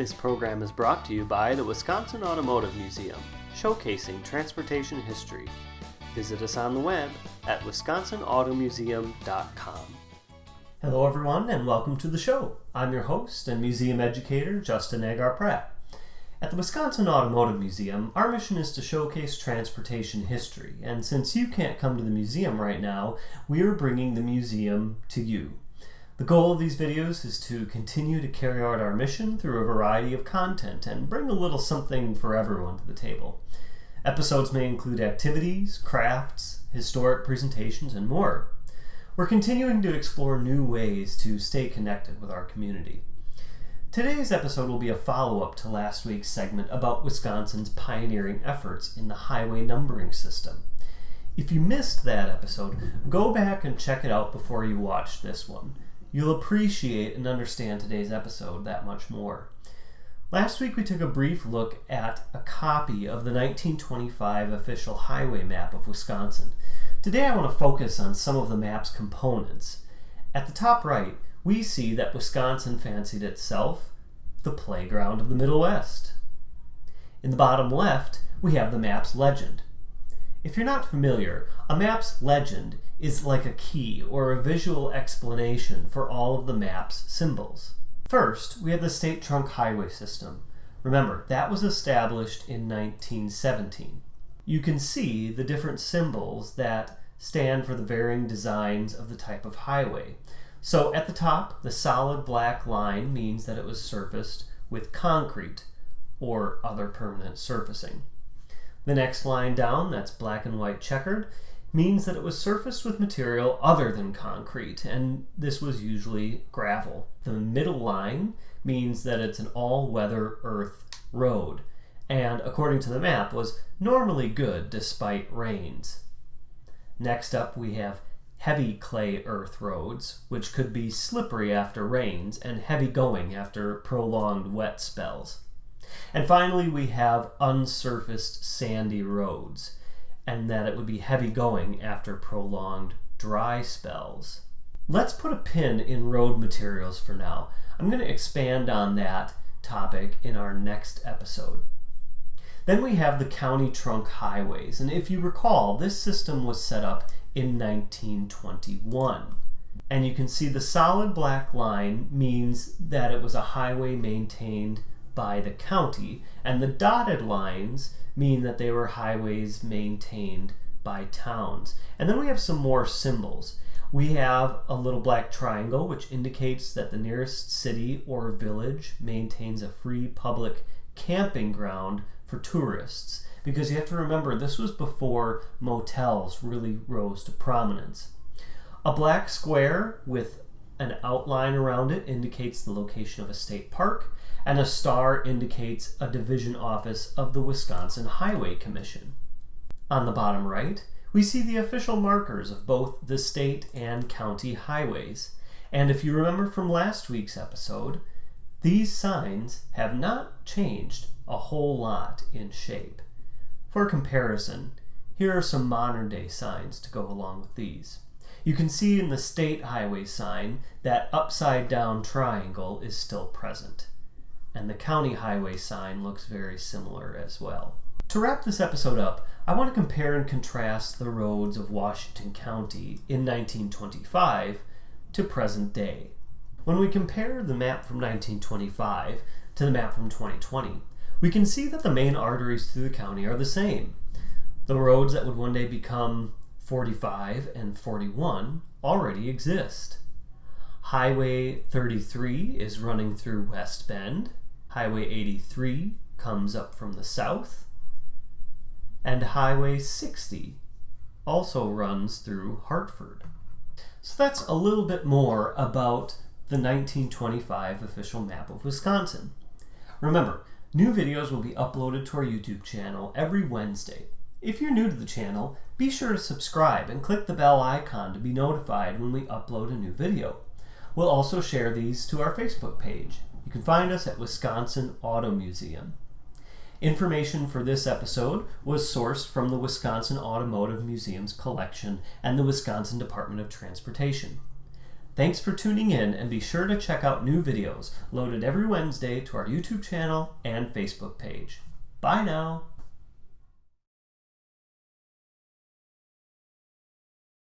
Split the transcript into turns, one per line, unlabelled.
This program is brought to you by the Wisconsin Automotive Museum, showcasing transportation history. Visit us on the web at wisconsinautomuseum.com. Hello everyone and welcome to the show. I'm your host and museum educator, Justin Agar-Pratt. At the Wisconsin Automotive Museum, our mission is to showcase transportation history, and since you can't come to the museum right now, we are bringing the museum to you. The goal of these videos is to continue to carry out our mission through a variety of content and bring a little something for everyone to the table. Episodes may include activities, crafts, historic presentations, and more. We're continuing to explore new ways to stay connected with our community. Today's episode will be a follow-up to last week's segment about Wisconsin's pioneering efforts in the highway numbering system. If you missed that episode, go back and check it out before you watch this one. You'll appreciate and understand today's episode that much more. Last week we took a brief look at a copy of the 1925 official highway map of Wisconsin. Today I want to focus on some of the map's components. At the top right, we see that Wisconsin fancied itself the playground of the Middle West. In the bottom left, we have the map's legend. If you're not familiar, a map's legend is like a key or a visual explanation for all of the map's symbols. First, we have the State Trunk Highway System. Remember, that was established in 1917. You can see the different symbols that stand for the varying designs of the type of highway. So at the top, the solid black line means that it was surfaced with concrete or other permanent surfacing. The next line down, that's black and white checkered, means that it was surfaced with material other than concrete, and this was usually gravel. The middle line means that it's an all-weather earth road, and according to the map was normally good despite rains. Next up we have heavy clay earth roads, which could be slippery after rains and heavy going after prolonged wet spells. And finally, we have unsurfaced sandy roads, and that it would be heavy going after prolonged dry spells. Let's put a pin in road materials for now. I'm going to expand on that topic in our next episode. Then we have the county trunk highways, and if you recall, this system was set up in 1921. And you can see the solid black line means that it was a highway maintained by the county, and the dotted lines mean that they were highways maintained by towns. And then we have some more symbols. We have a little black triangle which indicates that the nearest city or village maintains a free public camping ground for tourists, because you have to remember this was before motels really rose to prominence. A black square with an outline around it indicates the location of a state park, and a star indicates a division office of the Wisconsin Highway Commission. On the bottom right, we see the official markers of both the state and county highways. And if you remember from last week's episode, these signs have not changed a whole lot in shape. For comparison, here are some modern day signs to go along with these. You can see in the state highway sign that upside down triangle is still present. And the county highway sign looks very similar as well. To wrap this episode up, I want to compare and contrast the roads of Washington County in 1925 to present day. When we compare the map from 1925 to the map from 2020, we can see that the main arteries through the county are the same. The roads that would one day become 45 and 41 already exist. Highway 33 is running through West Bend. Highway 83 comes up from the south, and Highway 60 also runs through Hartford. So that's a little bit more about the 1925 official map of Wisconsin. Remember, new videos will be uploaded to our YouTube channel every Wednesday. If you're new to the channel, be sure to subscribe and click the bell icon to be notified when we upload a new video. We'll also share these to our Facebook page. You can find us at Wisconsin Auto Museum. Information for this episode was sourced from the Wisconsin Automotive Museum's collection and the Wisconsin Department of Transportation. Thanks for tuning in, and be sure to check out new videos loaded every Wednesday to our YouTube channel and Facebook page. Bye now!